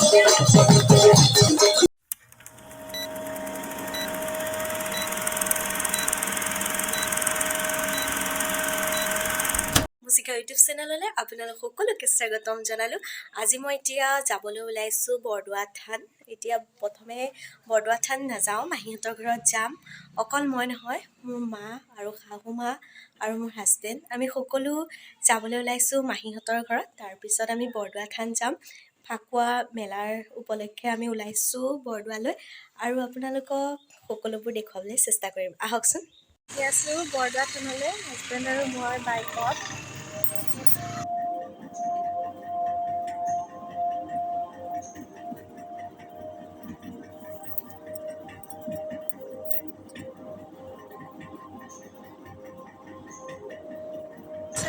মুছিকা YouTube চেনেললৈ আপোনালোক সকলোকে স্বাগতম জনালোঁ। আজি মই এতিয়া যাবলৈ ওলাইছোঁ বৰদোৱা থান। এতিয়া প্ৰথমে বৰদোৱা থান নাযাওঁ, মাহীহঁতৰ ঘৰত যাম। অকল মই নহয়, মোৰ মা আৰু শাহু মা আৰু মোৰ হাজবেণ্ড, আমি সকলো যাবলৈ ওলাইছোঁ মাহীহঁতৰ ঘৰত। তাৰপিছত আমি বৰদোৱা থান যাম। ফাকুৱা মেলাৰ উপলক্ষে আমি ওলাইছোঁ বৰদোৱালৈ আৰু আপোনালোকক সকলোবোৰ দেখুৱাবলৈ চেষ্টা কৰিম। আহকচোন। আহি আছোঁ বৰদোৱা থানলৈ, হাজবেণ্ড আৰু মই বাইকত।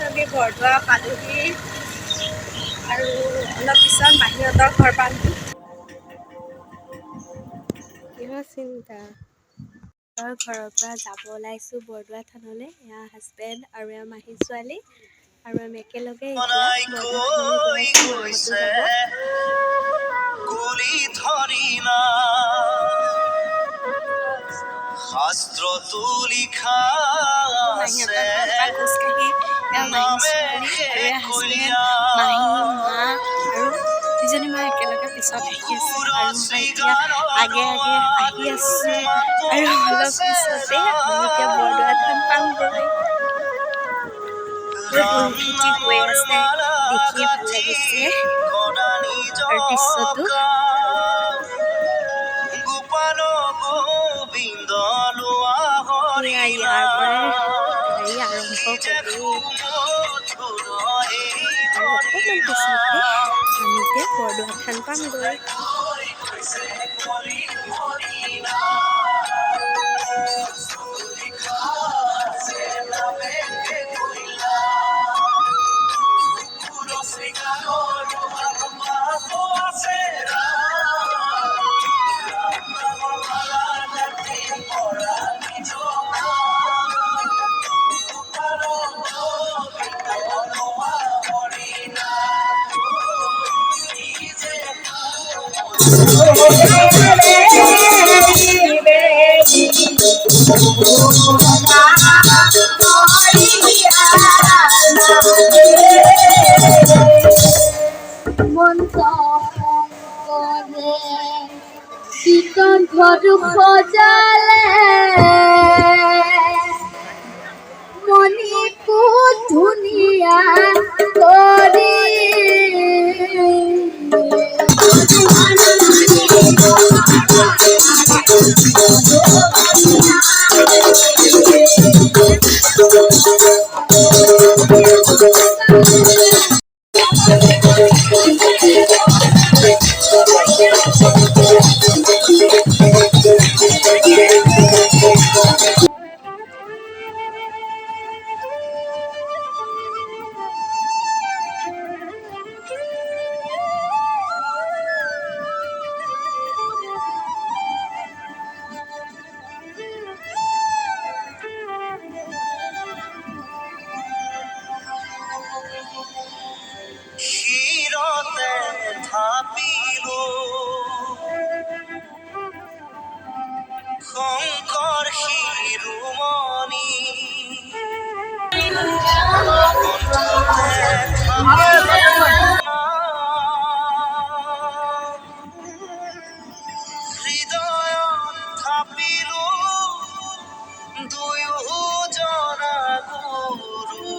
আমি বৰদোৱা পালোহি আৰু অলপ পিছত মাহীহঁতৰ ঘৰ পালোহি। কিহৰ চিন্তা? ঘৰৰ পৰা যাব ওলাইছোঁ বৰদোৱা থানলৈ। এয়া হাজবেণ্ড আৰু এয়া মাহী ছোৱালী আৰু আমি একেলগে এতিয়া বৰদোৱা থানলৈ গৈ আছোঁ। মাহঁতো যাব। শাস্ত্ৰতো লিখা আছে খোজকাঢ়ি এয়া মাহী ছোৱালী আৰু এয়া হাজবেণ্ড, মাহী, মা আৰু দুজনী মা একেলগে পিছত আহি আছে আৰু মই এতিয়া আগে আগে আহি আছোঁ আৰু অলপ পিছতে আমি এতিয়া বৰদোৱা থান পামগৈ। ঢোল খেতি হৈ আছে, দেখিয়ে ভাল লাগিছে আৰু দৃশ্যটো। ইয়াৰ পৰাই গাড়ী আৰম্ভ হ'লেই আৰু অকণমান পিছতে আমি এতিয়া বৰদোৱা থান পামগৈ। ঘৰ খোঁজালে মণিপুৰ ধুনিয়া কৰি শংকৰ শিৰোমণি হৃদয়ত থাপিলো দুয়োজনা গুৰু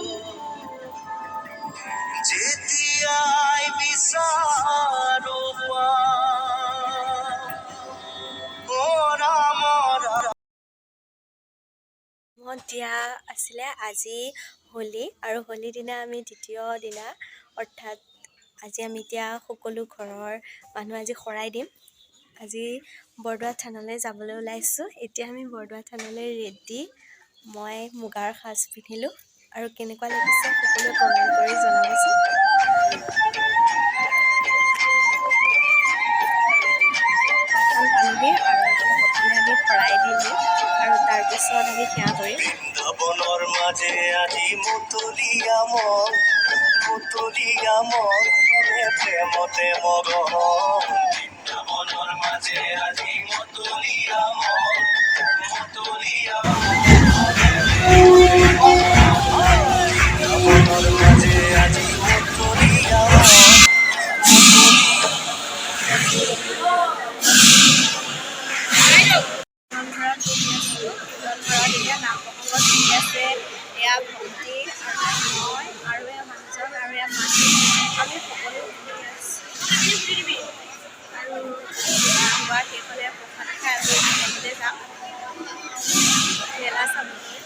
যেতিয়াই বিচাৰো দিয়া আছিলে আজি হোলী আৰু হোলীৰ দিনা আমি দ্বিতীয় দিনা অৰ্থাৎ আজি আমি এতিয়া সকলো ঘৰৰ মানুহ আজি শৰাই দিম। আজি বৰদোৱা থানলৈ যাবলৈ ওলাইছোঁ। এতিয়া আমি বৰদোৱা থানলৈ ৰেডি। মই মুগাৰ সাজ পিন্ধিলোঁ আৰু কেনেকুৱা লাগিছে সকলোৱে কমেণ্ট কৰি জনাবচোন। পালোহি আৰু এতিয়া প্ৰথমে আমি শৰাই দিলোঁ আৰু তাৰপিছত আমি সেৱা কৰিম। বৃন্দাবনৰ মাজে আজি মুতলীয়া মন প্ৰেমতে মগন আৰু খোৱা শেষ হ'লে প্ৰসাদ খাই আকৌ ঘৰলৈ যাম মেলা চাবলৈ।